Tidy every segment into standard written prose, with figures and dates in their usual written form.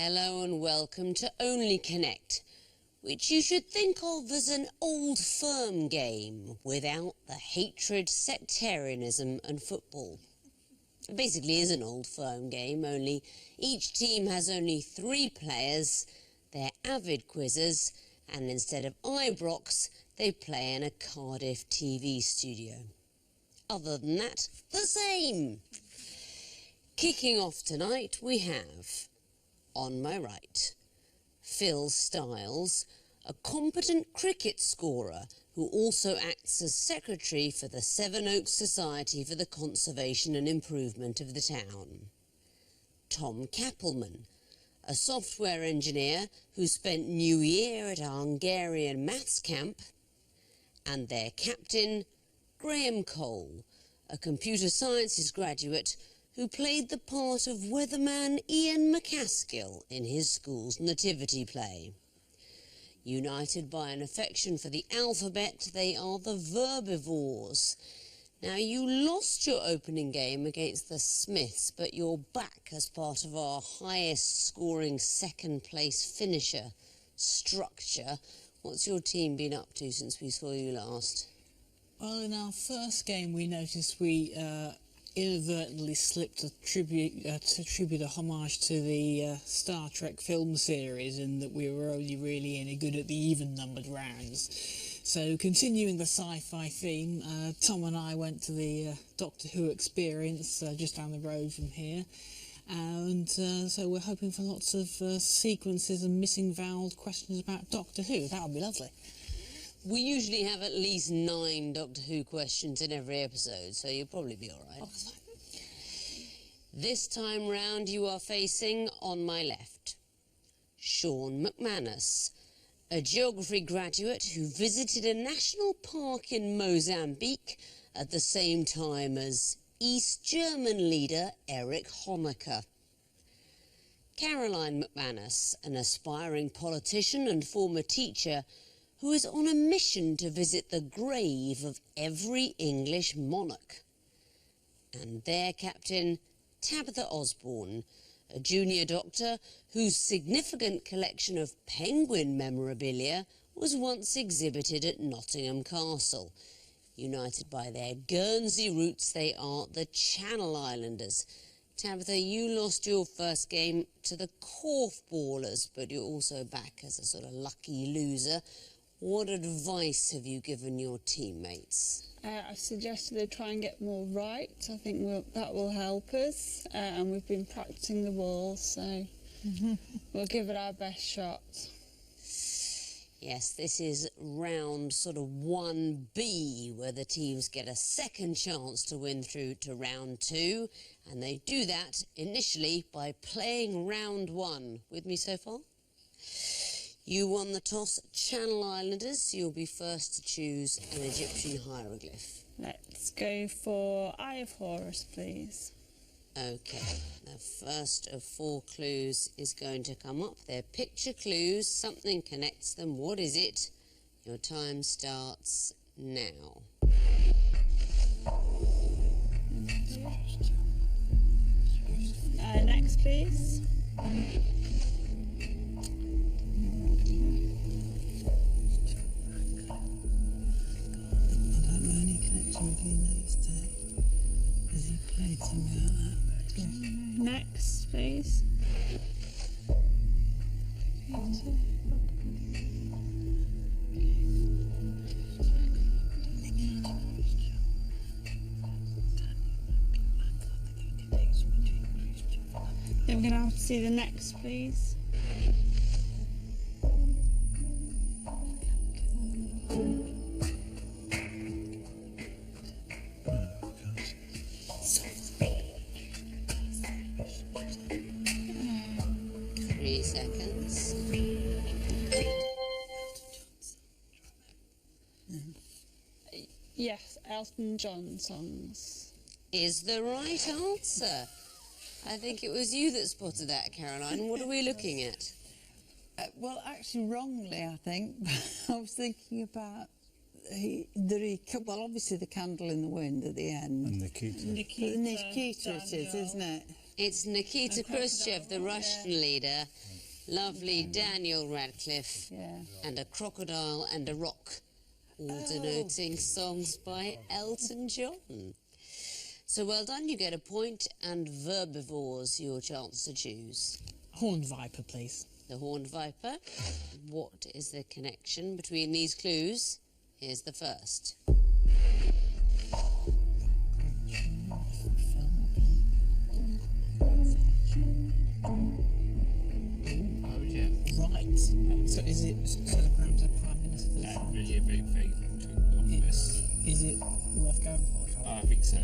Hello and welcome to Only Connect, which you should think of as an old firm game without the hatred, sectarianism and football. It basically is an old firm game, only each team has only 3 players, they're avid quizzers, and instead of Ibrox, they play in a Cardiff TV studio. Other than that, the same. Kicking off tonight, we have, on my right, Phil Styles, a competent cricket scorer who also acts as secretary for the Sevenoaks Society for the Conservation and Improvement of the Town. Tom Kappelman, a software engineer who spent New Year at a Hungarian maths camp, and their captain, Graham Cole, a computer sciences graduate who played the part of weatherman Ian McCaskill in his school's nativity play. United by an affection for the alphabet, they are the Verbivores. Now, you lost your opening game against the Smiths, but you're back as part of our highest scoring second place finisher structure. What's your team been up to since we saw you last? Well, in our first game, we noticed we inadvertently slipped a tribute, a homage to the Star Trek film series, in that we were only really any good at the even-numbered rounds. So, continuing the sci-fi theme, Tom and I went to the Doctor Who experience just down the road from here. And so we're hoping for lots of sequences and missing vowel questions about Doctor Who. That would be lovely. We usually have at least 9 Doctor Who questions in every episode, so you'll probably be all right. Oh, this time round, you are facing, on my left, Sean McManus, a geography graduate who visited a national park in Mozambique at the same time as East German leader Erich Honecker. Caroline McManus, an aspiring politician and former teacher, who is on a mission to visit the grave of every English monarch. And their captain, Tabitha Osborne, a junior doctor whose significant collection of penguin memorabilia was once exhibited at Nottingham Castle. United by their Guernsey roots, they are the Channel Islanders. Tabitha, you lost your first game to the Korfballers, but you're also back as a sort of lucky loser. What advice have you given your teammates? I've suggested they try and get more right. I think that will help us. And we've been practicing the ball, so we'll give it our best shot. Yes, this is round sort of 1B, where the teams get a second chance to win through to round 2. And they do that initially by playing round 1. With me so far? You won the toss, Channel Islanders. You'll be first to choose an Egyptian hieroglyph. Let's go for Eye of Horus, please. OK, the first of 4 clues is going to come up. They're picture clues, something connects them. What is it? Your time starts now. Next, please. Next, please. Then we're going to have to see the next, please. Yes, Elton John songs. Is the right answer. I think it was you that spotted that, Caroline. What are we looking at? Well, actually wrongly, I think. I was thinking about obviously the candle in the wind at the end. And Nikita. Nikita it is, isn't it? It's Nikita And Khrushchev, the crocodile, Russian leader, lovely Daniel Radcliffe, Yeah. and a crocodile and a rock, all denoting songs by Elton John. So well done, you get a point, and Verbivores, your chance to choose. Horned viper, please. The horned viper. What is the connection between these clues? Here's the first. Oh, yeah. Right. So is it telegrams of Prime Minister? Really very office. Is it worth going for? Shall I think so.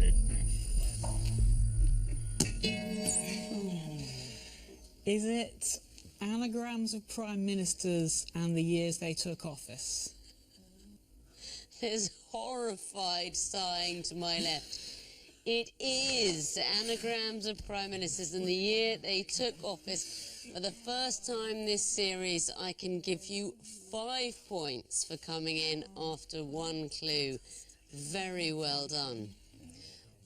Is it anagrams of Prime Ministers and the years they took office? There's horrified sighing to my left. It is anagrams of Prime Ministers and the year they took office. For the first time this series, I can give you 5 points for coming in after one clue. Very well done.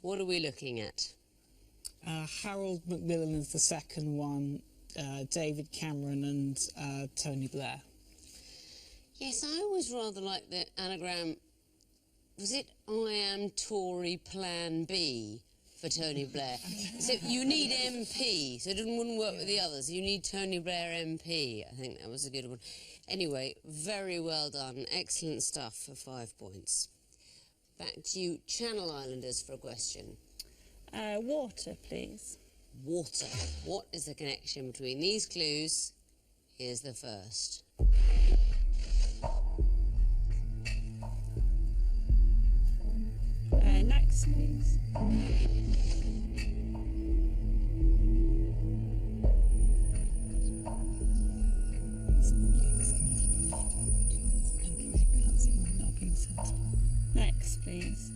What are we looking at? Harold Macmillan is the second one, David Cameron and Tony Blair. Yes, I always rather like the anagram. Was it I am Tory Plan B for Tony Blair? So you need MP, so it wouldn't work with the others. You need Tony Blair MP. I think that was a good one. Anyway, very well done. Excellent stuff for 5 points. Back to you, Channel Islanders, for a question. Water, please. Water. What is the connection between these clues? Here's the first. Next, please. Next, please.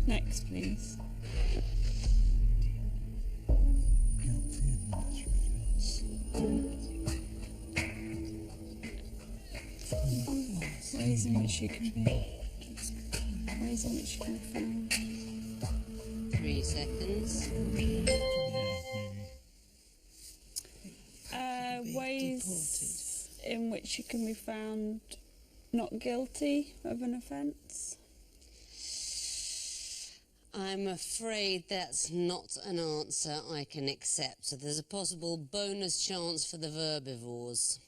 Next, please. Ways in which you can be. Ways in which you can be found. 3 seconds. Ways in which you can be found not guilty of an offence. I'm afraid that's not an answer I can accept. So there's a possible bonus chance for the Verbivores.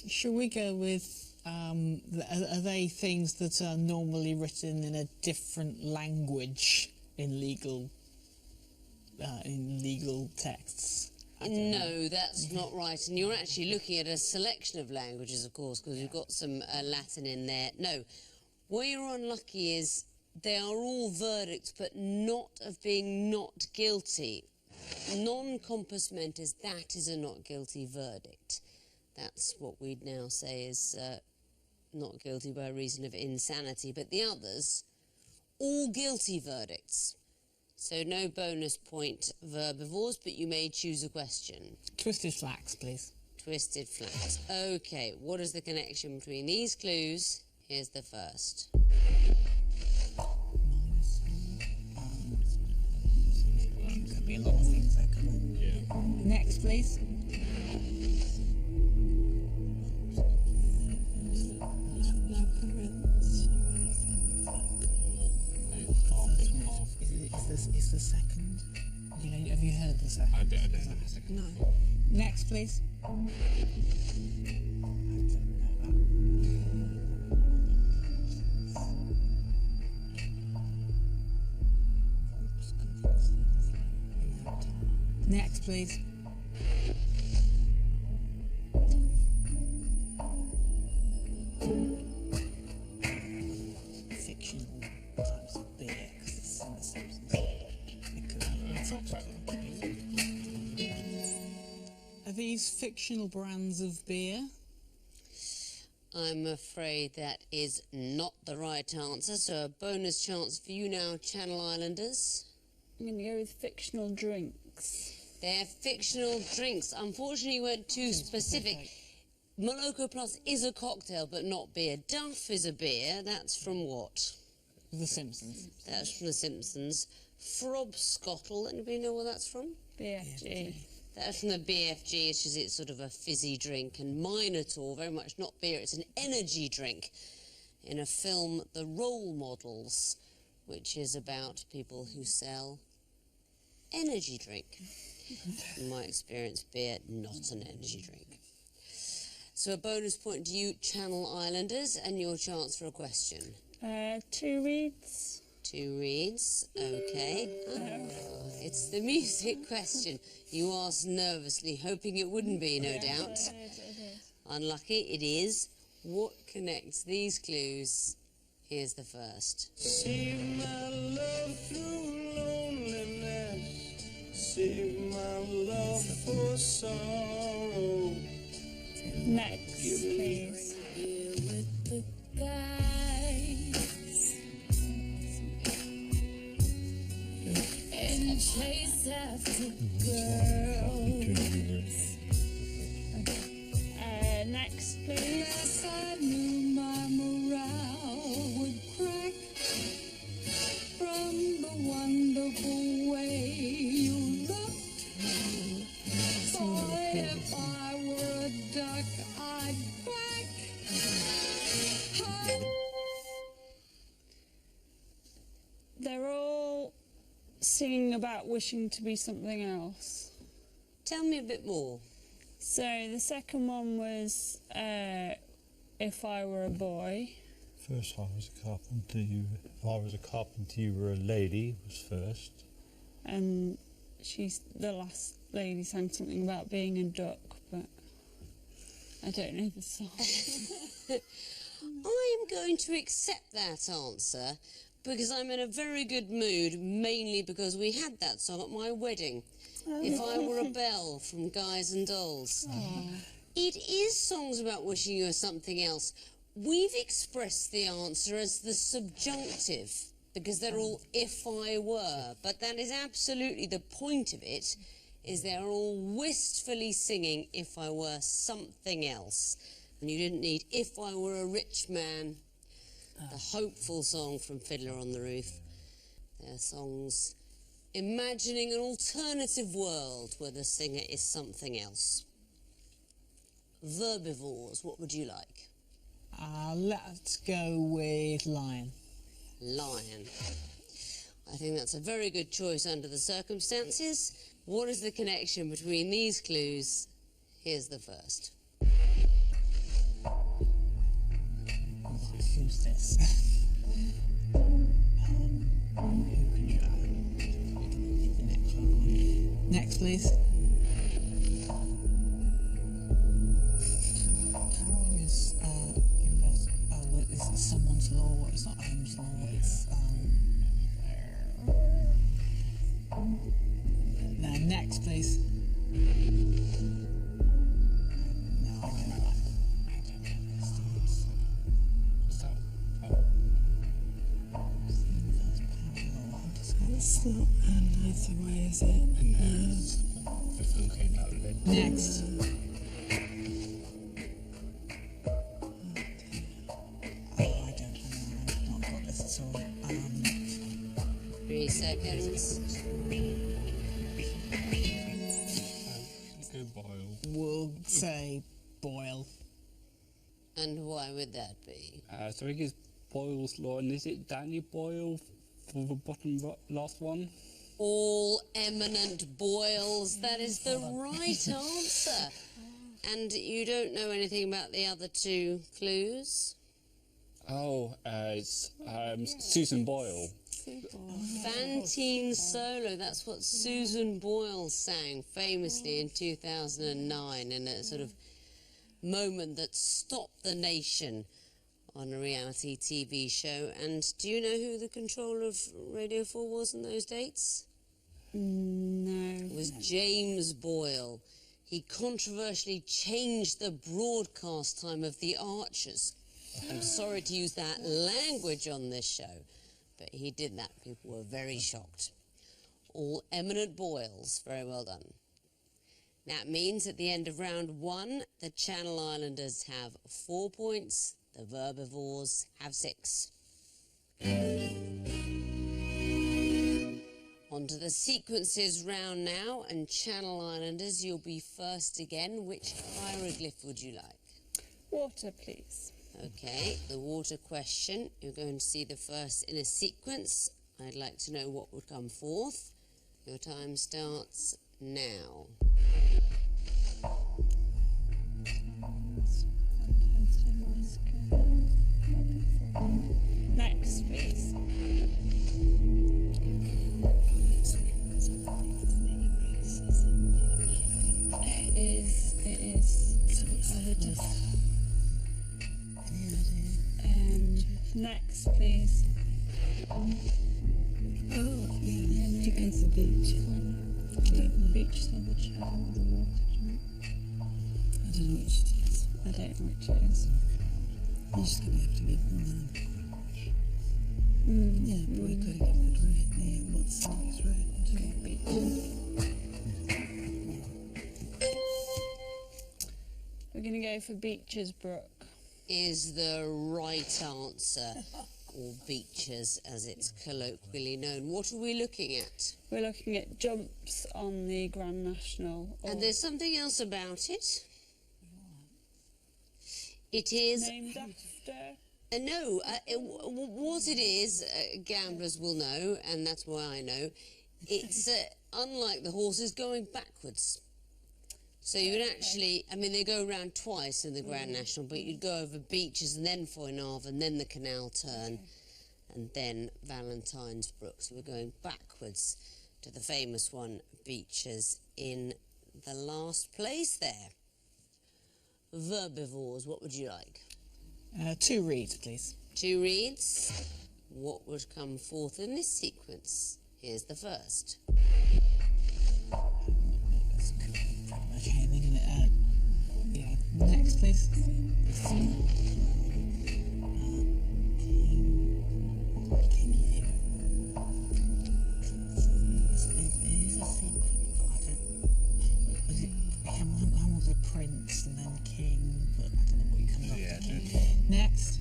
Should we go with, are they things that are normally written in a different language in legal texts? No, that's not right. And you're actually looking at a selection of languages, of course, because you've got some Latin in there. No, where you're unlucky is they are all verdicts, but not of being not guilty. Non compos mentis, that is a not guilty verdict. That's what we'd now say is not guilty by reason of insanity. But the others, all guilty verdicts. So no bonus point Verbivores, but you may choose a question. Twisted flax, please. Twisted flax. OK, what is the connection between these clues? Here's the first. Could be a lot of things there, couldn't it? Yeah. Next, please. Is the second? Have you heard the second? I don't know the second. No. Next, please. Next, please. Fictional types of beer, because it's in the substance. Are these fictional brands of beer? I'm afraid that is not the right answer, so a bonus chance for you now, Channel Islanders. I'm going to go with fictional drinks. They're fictional drinks. Unfortunately, you weren't too specific. Moloko Plus is a cocktail, but not beer. Duff is a beer. That's from what? The Simpsons. That's from The Simpsons. Frobscottle, anybody know where that's from? BFG. That's from the BFG, it's sort of a fizzy drink. And Minotaur, very much not beer, it's an energy drink in a film, The Role Models, which is about people who sell energy drink. In my experience, beer, not an energy drink. So a bonus point to you, Channel Islanders, and your chance for a question. 2 reads. 2 reads, okay. Oh, it's the music question. You asked nervously, hoping it wouldn't be, no doubt. It is. Unlucky, it is. What connects these clues? Here's the first. Save my love through loneliness. Save my love for sorrow. Next, please. And chase after girls. Next, please. Yes, I knew my morale would crack from the wonderful way you looked. Boy, if I were a duck, I'd quack. They're all singing about wishing to be something else. Tell me a bit more. So the second one was If I Were a Boy. First, I was a carpenter. If I was a carpenter, you were a lady. Was first. And the last lady sang something about being a duck, but I don't know the song. I am going to accept that answer because I'm in a very good mood, mainly because we had that song at my wedding. If I Were a Bell from Guys and Dolls. It is songs about wishing you were something else. We've expressed the answer as the subjunctive because they're all if I were, but that is absolutely the point of it, is they're all wistfully singing if I were something else. And you didn't need If I Were a Rich Man, the hopeful song from Fiddler on the Roof. They're songs imagining an alternative world where the singer is something else. Verbivores, what would you like? Let's go with lion. Lion. I think that's a very good choice under the circumstances. What is the connection between these clues? Here's the first. Who's this? Next, please. How is is it someone's law? It's not Holmes' law. It's no. Next, please. No, I don't know. It's not Anne Hathaway, is it? The film came out then. Next. Oh, I don't know. I've not got this at all. 3 seconds. Go Boyle. We'll say Boyle. And why would that be? So I think it's Boyle's Law, and is it Danny Boyle for the bottom last one? All eminent Boyles, that is the right answer. And you don't know anything about the other 2 clues? Oh, it's Susan Boyle. Fantine Solo, that's what Susan Boyle sang famously in 2009 in a sort of moment that stopped the nation on a reality TV show. And do you know who the controller of Radio 4 was in those dates? No. It was James Boyle. He controversially changed the broadcast time of The Archers. I'm sorry to use that language on this show, but he did that. People were very shocked. all eminent boils. Very well done. That means at the end of round 1, the Channel Islanders have 4 points, the Verbivores have 6. On to the sequences round now, and Channel Islanders, you'll be first again. Which hieroglyph would you like? Water, please. Okay, the water question. You're going to see the first in a sequence. I'd like to know what would come forth. Your time starts now. Next, please. It is. Next, please. Oh, yeah, against the beach. The beach, so the channel, the water. I don't know which it is. I don't know which it is. You just have to give them yeah, but we've got to get that right. Yeah, what's the next right? Okay, beach. We're going to go for Beecher's Brook. Is the right answer, or Beaches as it's colloquially known. What are we looking at? We're looking at jumps on the Grand National. And there's something else about it. It is... Named after? No, what it is, gamblers will know, and that's why I know, it's unlike the horses going backwards. So you would actually, I mean, they go around twice in the Grand National, but you'd go over Beaches and then Foynave and then the Canal Turn and then Valentine's Brook. So we're going backwards to the famous one, Beaches, in the last place there. Verbivores, what would you like? 2 reads, please. 2 reads. What would come forth in this sequence? Here's the first. Okay, they're gonna yeah, next, please. Hamlet's a prince and then king, but I don't know what you come up with. Next.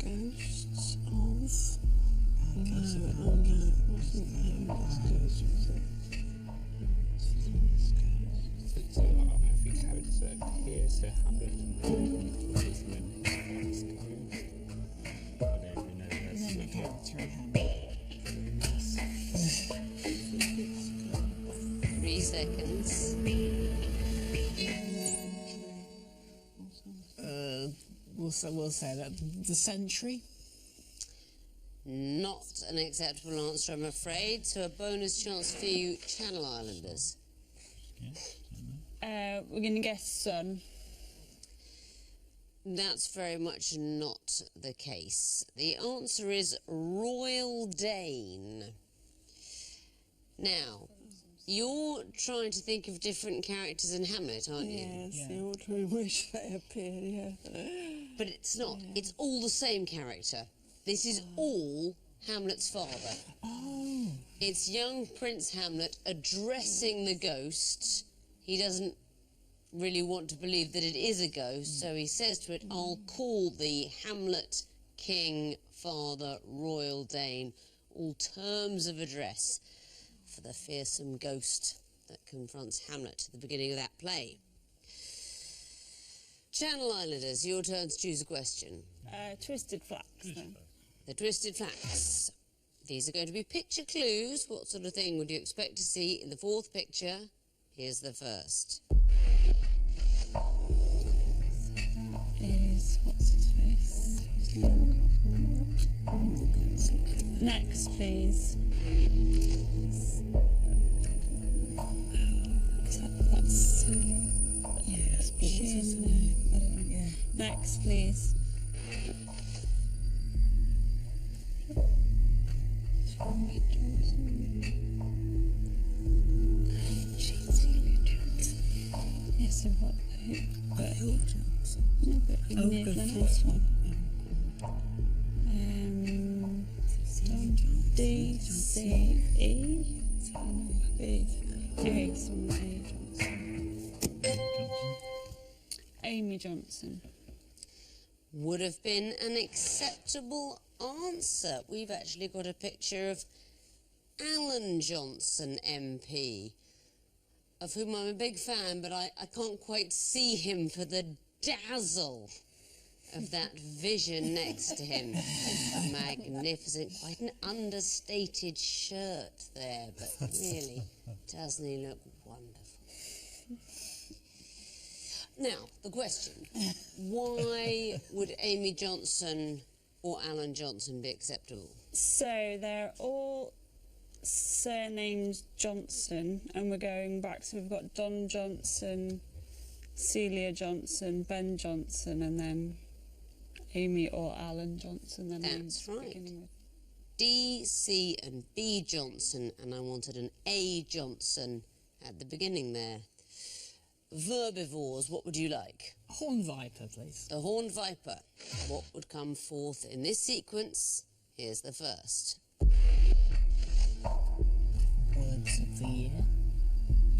Ghosts of... Three seconds. We'll say that the century. Not an acceptable answer, I'm afraid. So a bonus chance for you, Channel Islanders. we're going to guess sun. That's very much not the case. The answer is Royal Dane. Now, you're trying to think of different characters in Hamlet, aren't you? Yes, the order in which they appeared, yeah. But it's not. It's all the same character. This is all Hamlet's father. Oh. It's young Prince Hamlet addressing the ghost. He doesn't really want to believe that it is a ghost, so he says to it, I'll call thee Hamlet, King, Father, Royal Dane, all terms of address for the fearsome ghost that confronts Hamlet at the beginning of that play. Channel Islanders, your turn to choose a question. Twisted Flax, then. The Twisted Flax. These are going to be picture clues. What sort of thing would you expect to see in the fourth picture? Here's the first. Is what's his face? Next, please. That's Next, please. Yes, but no, but in the next one. Amy Johnson. Would have been an acceptable answer. We've actually got a picture of Alan Johnson MP, of whom I'm a big fan, but I can't quite see him for the dazzle of that vision next to him. Magnificent, quite an understated shirt there, but really, doesn't he look wonderful? Now, the question, why would Amy Johnson or Alan Johnson be acceptable? So they're all surnames Johnson, and we're going back, so we've got Don Johnson, Celia Johnson, Ben Johnson, and then Amy or Alan Johnson. Then That's right. With. D, C and B Johnson, and I wanted an A Johnson at the beginning there. Verbivores, what would you like? Horn Viper, please. The Horned Viper. What would come forth in this sequence? Here's the first. Words of the year.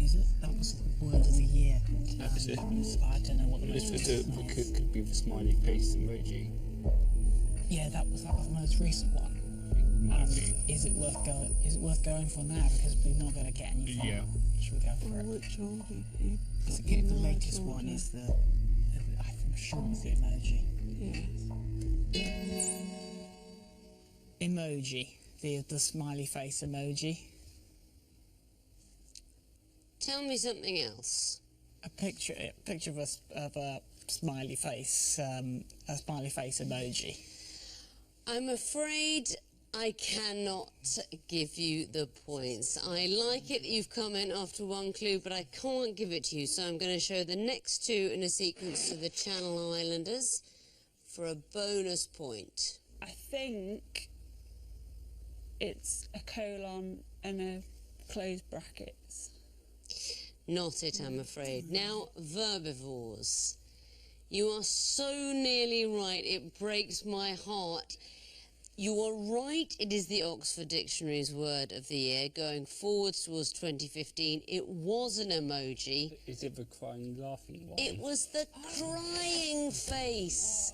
Is it? That was the word of the year. That is it. I don't know what the This most was could be the smiley face emoji. Yeah, that was the most recent one. Is it worth going for now? Because we're not going to get any far. Yeah. Should we go for it? Which one? The latest one is I'm sure it's the emoji. Yes. Emoji. The smiley face emoji. Tell me something else. A picture of a smiley face emoji. I'm afraid I cannot give you the points. I like it that you've come in after one clue, but I can't give it to you, so I'm going to show the next two in a sequence to the Channel Islanders for a bonus point. I think it's a colon and a closed brackets. Not it, I'm afraid. Now, Verbivores. You are so nearly right, it breaks my heart. You are right, it is the Oxford Dictionary's word of the year. Going forwards towards 2015, it was an emoji. Is it the crying, laughing one? It was the crying face.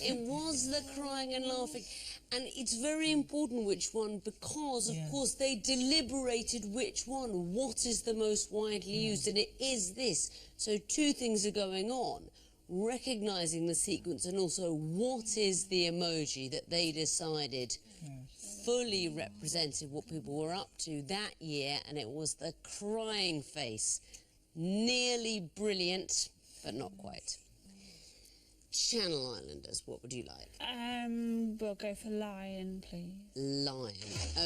It was the crying and laughing. And it's very important which one, because, of course, they deliberated which one. What is the most widely used? And it is this. So two things are going on. Recognising the sequence and also what is the emoji that they decided fully represented what people were up to that year, and it was the crying face. Nearly brilliant, but not quite. Channel Islanders, what would you like? We'll go for lion, please. Lion.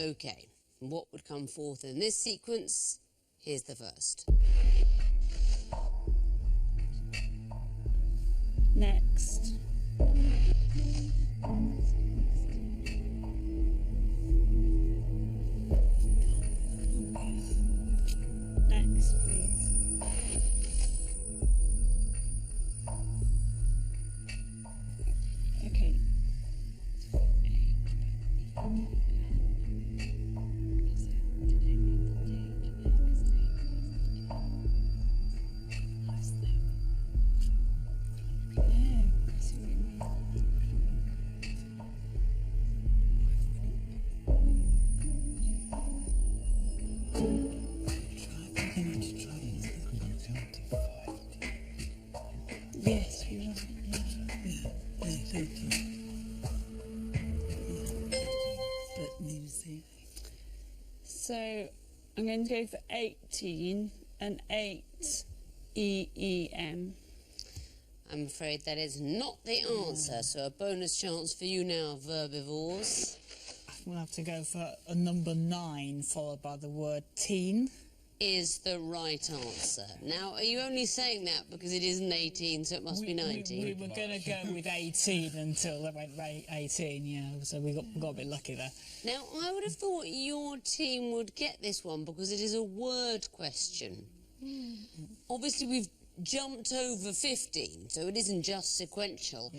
Okay. What would come forth in this sequence? Here's the first. Next. Next, please. Okay. Yes, you're right. Thank you. Let me see. So I'm going to go for 18 and 8 EEM. I'm afraid that is not the answer, so a bonus chance for you now, Verbivores. We'll have to go for a number 9 followed by the word teen. Is the right answer. Now, are you only saying that because it isn't 18, so it must be 19? We were going to go with 18 until they went 18, yeah, so we got a bit lucky there. Now, I would have thought your team would get this one because it is a word question. Obviously, we've jumped over 15, so it isn't just sequential.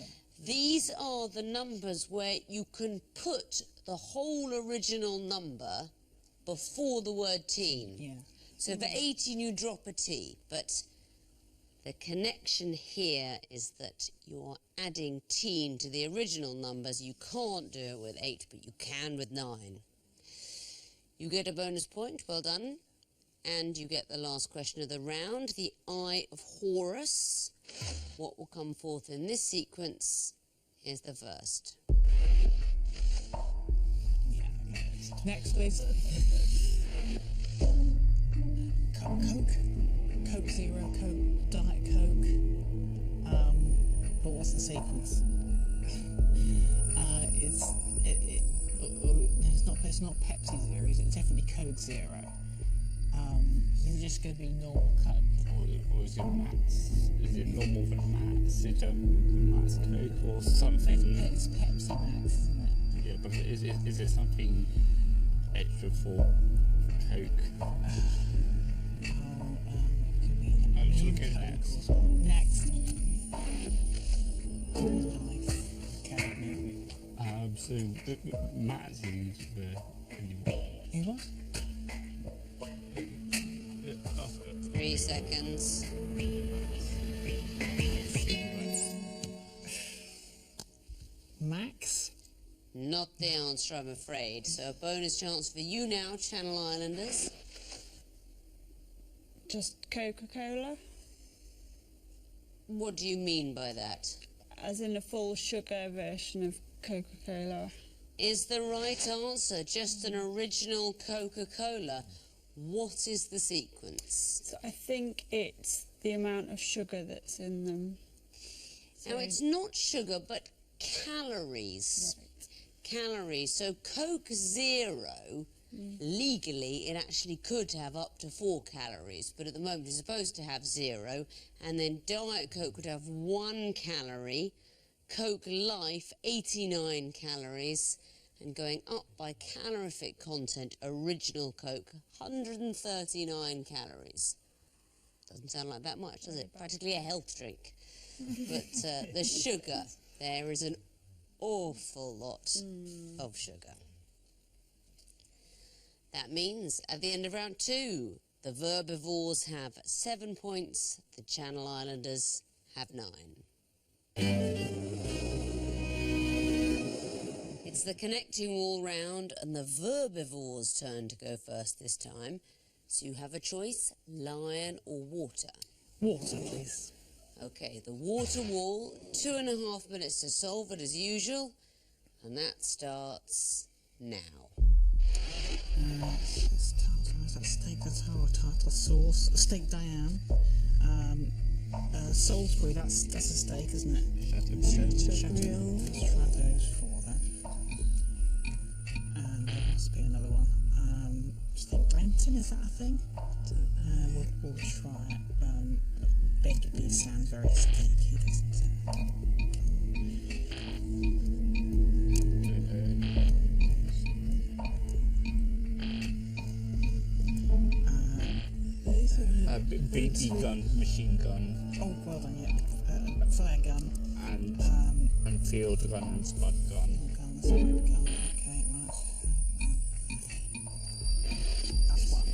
These are the numbers where you can put the whole original number before the word teen. Yeah. So for 18 you drop a T, but the connection here is that you're adding teen to the original numbers. You can't do it with 8, but you can with 9. You get a bonus point, well done. And you get the last question of the round, the Eye of Horus. What will come forth in this sequence is the first. Next, please. Coke. Coke Zero, Coke, Diet Coke. But what's the sequence? It's not Pepsi Zero, is it? It's definitely Coke Zero. Is it just going to be normal Coke? Or is it Max? Is it normal than Max? Is it Max Coke or something? It's Pepsi Max, isn't it? Yeah, but is it something extra for Coke? I'm just looking at next. Next. Okay, maybe. So Max is Who was? 3 seconds. Max? Not the answer, I'm afraid. So a bonus chance for you now, Channel Islanders. Just Coca-Cola, What do you mean by that? as in a full sugar version of Coca-Cola. Is the right answer just an original Coca-Cola? What is the sequence? So I think it's the amount of sugar that's in them. Now, it's not sugar, but calories. Right. Calories. So Coke Zero, legally, it actually could have up to 4 calories, but at the moment it's supposed to have 0. And then Diet Coke would have 1 calorie. Coke Life, 89 calories. And going up by calorific content, original Coke, 139 calories. Doesn't sound like that much, does it? Practically a health drink. But the sugar, there is an awful lot of sugar. That means at the end of round 2, the Verbivores have 7 points, the Channel Islanders have 9. It's the connecting wall round and the Verbivores' turn to go first this time. So you have a choice, lion or water. Water, please. Okay, the water wall, 2.5 minutes to solve it as usual, and that starts now. Steak tartar, tartar sauce, steak Diane, Salisbury. That's a steak, isn't it? Chateaubriand. Let's try those 4 then. And there must be another one. Steak Brampton, is that a thing? We'll try it. Bentley sounds very steaky, doesn't it? BB gun, machine gun. Oh, well done, yeah. Fire gun. And field gun and spud gun. Okay, right. That's one.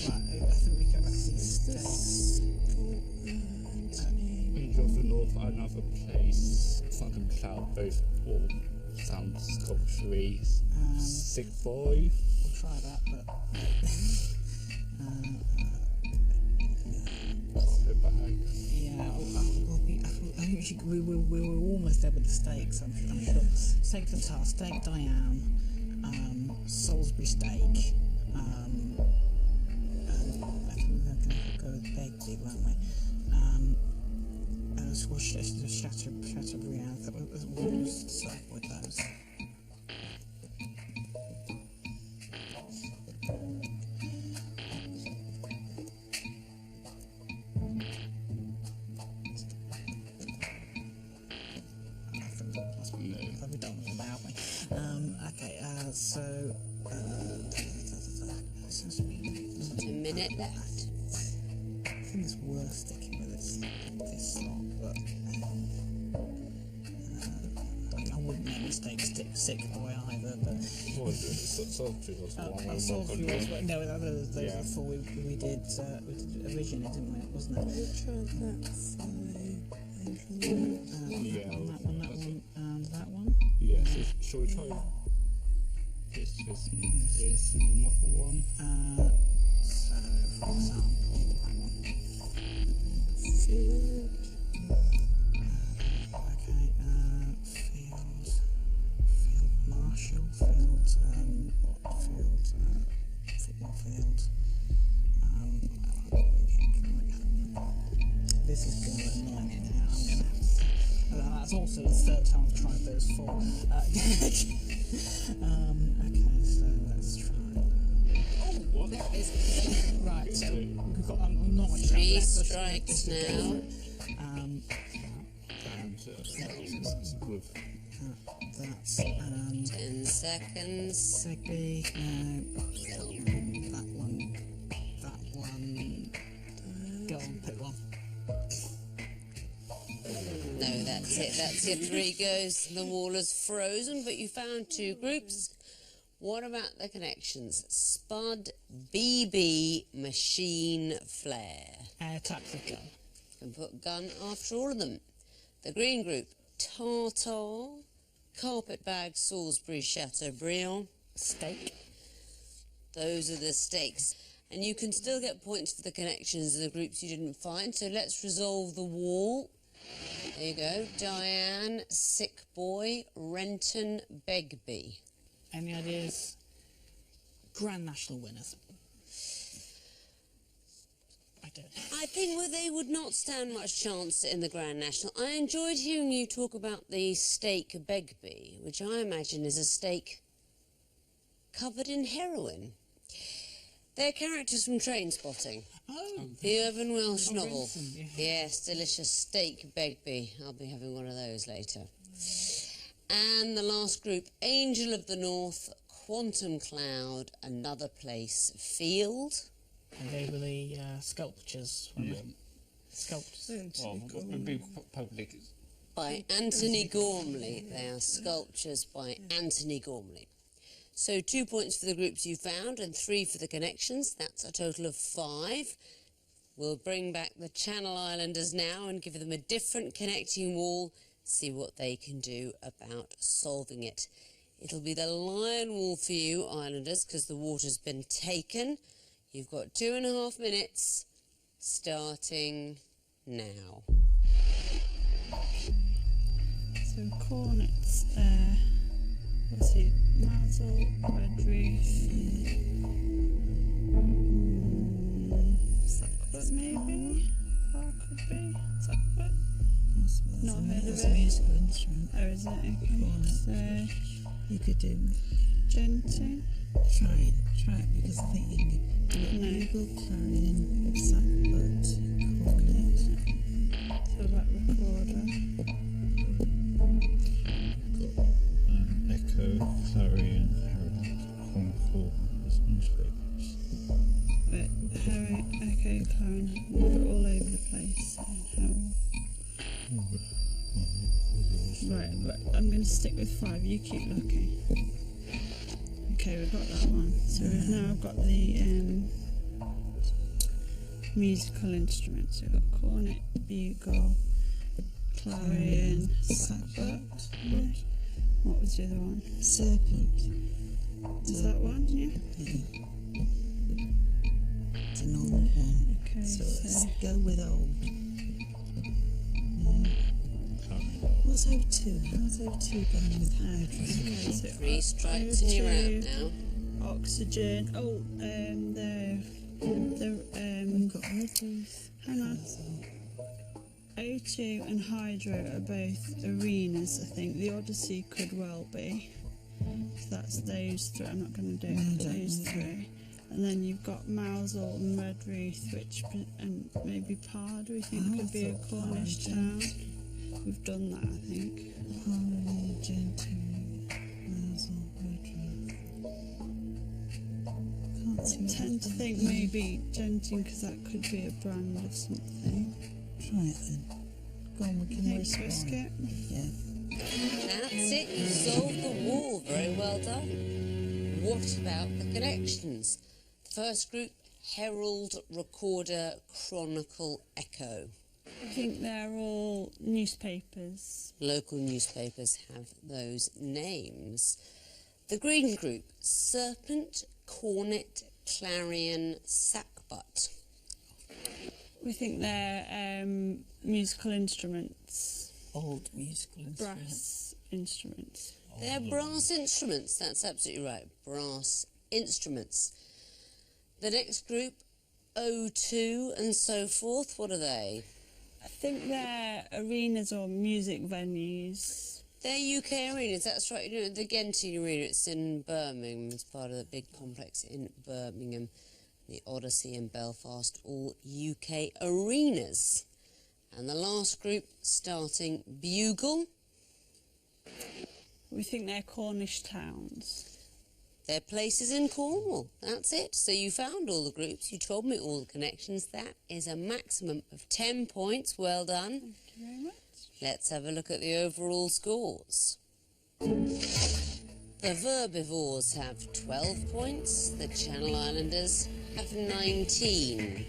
Right, I think we go back to these steaks. Of the north, another place. Fucking cloud, both all sound sculpture-y. Sick boy. We'll try that, but... Yeah, I think we were almost there with the steaks, I'm sure. Steak tartare, steak Diane, Salisbury steak, and I think we're going to go with Begley, weren't we? Chateaubriand, we'll start with those. Probably don't know about me. Okay, so 1 minute left. I think it's worth sticking with this slot, but steak sick the way either, but... What was it? Salisbury was the one. Salisbury was, but no, that was before we did originally, didn't we? Wasn't it? Yeah. That one, and that one. Yeah, so shall we try this another one? So, for example, that one. Field. Okay, field marshal, field, this is going to annoy me now. That's also the third time I've tried those four. Okay, so let's try. Oh, what? Right, so we've got not much 3 left. strikes now. That's 10 seconds. Segby, that one. Go on, pick one. No, that's it. That's your 3 goes. The wall is frozen, but you found 2 groups. What about the connections? Spud, BB, machine, flare. Air tactic gun. You can put gun after all of them. The green group, tartar, carpetbag, Salisbury, Chateaubriand. Steak. Those are the stakes. And you can still get points for the connections of the groups you didn't find. So let's resolve the wall. There you go. Diane, Sick Boy, Renton, Begbie. Any ideas? Grand National winners. I don't know. I think they would not stand much chance in the Grand National. I enjoyed hearing you talk about the steak Begbie, which I imagine is a steak covered in heroin. They're characters from Train Spotting. Oh. The Irvin Welsh novel. Vincent, yeah. Yes, delicious steak Begbie. I'll be having one of those later. And the last group, Angel of the North, Quantum Cloud, Another Place, Field. And they were the sculptures. Yeah. Sculptures. Well, it'd be public. By Anthony Gormley. They are sculptures by Anthony Gormley. So 2 points for the groups you found and 3 for the connections. That's a total of 5. We'll bring back the Channel Islanders now and give them a different connecting wall, see what they can do about solving it. It'll be the Lion Wall for you, Islanders, because the water's been taken. You've got 2.5 minutes, starting now. So cornets, what's it? Mazel, red roof. Sackbut maybe? Or could be. Sackbut? Not heard of It's a it. musical instrument. Oh, is it? Okay. So, You could do. Genting? Try it because I think you can do it. No. Bugle, clarion, sackbut, cornet. So about recorder. Echo, Clarion, Herald, Chronicle, as newspapers. But Harry, okay, Karen, we're all over the place. So right, but I'm going to stick with 5. You keep looking. Okay, we've got that one. So we've now got the musical instruments. We've got cornet, bugle, clarion, sackbut. What was the other one? Serpent. Is that one? Yeah. It's an old one. Okay, So let's so go with old. What's O2? How's O2 going with hydrogen? okay, so 3 strikes and you're out now. oxygen. Oh, We've got red roof. hang on. O2 and hydro are both arenas, I think. The Odyssey could well be. So that's those 3. I'm not going to do it. Those 3. And then you've got Mousel and Redruth, which and maybe Pard, we think could be a Cornish town. We've done that, I think. Harley, Gentry, Mazel, Redruth. Can't see I tend to think maybe Genting, because that could be a brand of something. Try it then. Go on, we can Think risk risk one. it. Yeah. That's it, you solved the wall. Very well done. What about the connections? First group, Herald, Recorder, Chronicle, Echo. I think they're all newspapers. Local newspapers have those names. The green group, Serpent, Cornet, Clarion, Sackbut. We think they're musical instruments, Old musical instruments. brass instruments. They're brass instruments, that's absolutely right. Brass instruments. The next group, O2 and so forth, what are they? I think they're arenas or music venues. They're UK arenas, that's right. You know, the Genting Arena, it's in Birmingham. It's part of the big complex in Birmingham. The Odyssey in Belfast, all UK arenas. And the last group, starting Bugle. We think they're Cornish towns. They're places in Cornwall. That's it. So you found all the groups. You told me all the connections. That is a maximum of 10 points. Well done. Thank you very much. Let's have a look at the overall scores. The Verbivores have 12 points. The Channel Islanders have 19.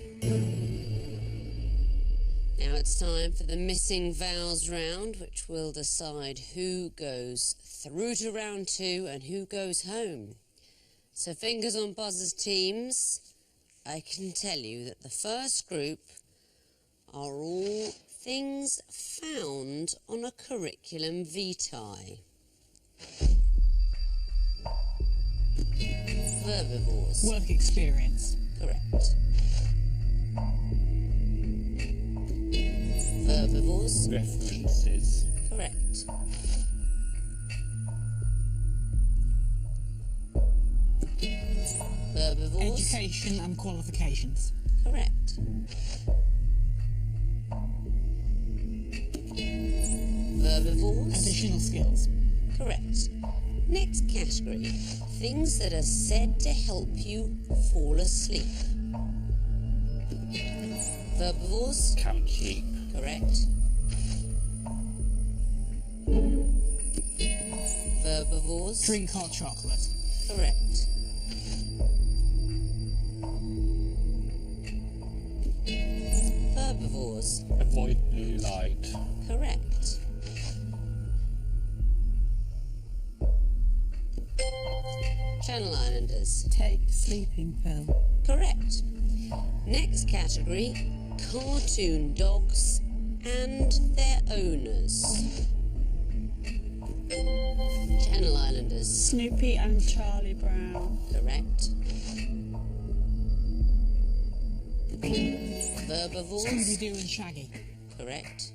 Now it's time for the Missing Vowels round, which will decide who goes through to round 2 and who goes home. So fingers on buzzers, teams. I can tell you that the first group are all things found on a curriculum vitae. Verbivores. Work experience. Correct. Verbivores. References. Correct. Verbivores. Education and qualifications. Correct. Verbivores. Additional skills. Correct. Next category, things that are said to help you fall asleep. Verbivores. Count sheep. Correct. Verbivores. Drink hot chocolate. Correct. Verbivores. Avoid blue light. Correct. Channel Islanders. Take sleeping pill. Correct. Next category, cartoon dogs and their owners. Channel Islanders. Snoopy and Charlie Brown. Correct. Verbivores. Scooby-Doo and Shaggy. Correct.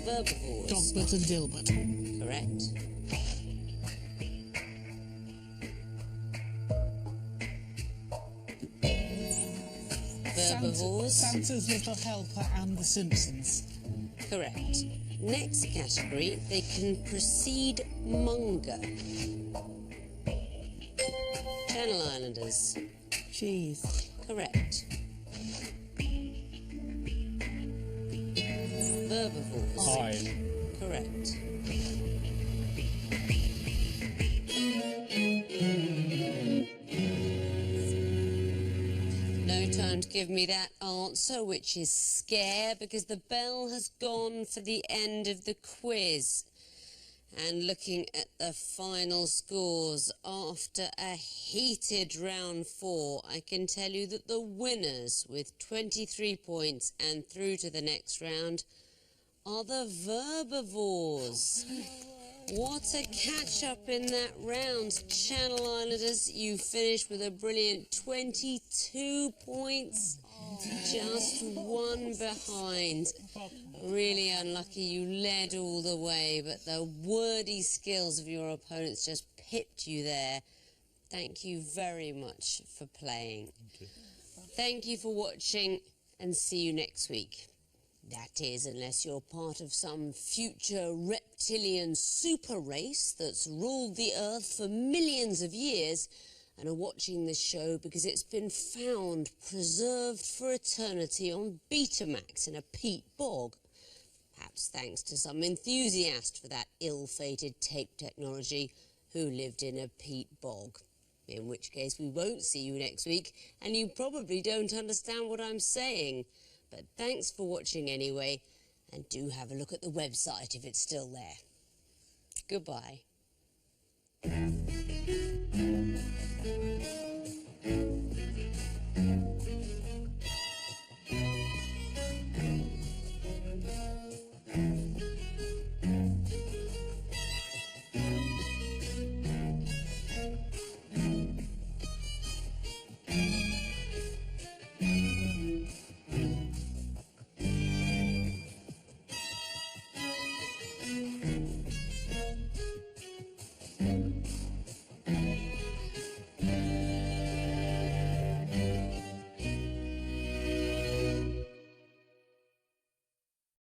Verbivores. Dogbert and Dilbert. Correct. Verbivores. Santa's Little Helper and The Simpsons. Correct. Next category, they can precede Munger. Channel Islanders. Cheese. Correct. Verbivores. Pine. Correct. No time to give me that answer, which is scare, because the bell has gone for the end of the quiz. And looking at the final scores after a heated round 4, I can tell you that the winners with 23 points and through to the next round are the Verbivores. What a catch-up in that round. Channel Islanders, you finished with a brilliant 22 points. Just one behind. Really unlucky, you led all the way, but the wordy skills of your opponents just pipped you there. Thank you very much for playing. Thank you for watching, and see you next week. That is, unless you're part of some future reptilian super race that's ruled the Earth for millions of years and are watching this show because it's been found preserved for eternity on Betamax in a peat bog. Perhaps thanks to some enthusiast for that ill-fated tape technology who lived in a peat bog. In which case we won't see you next week, and you probably don't understand what I'm saying. But thanks for watching anyway, and do have a look at the website if it's still there. Goodbye.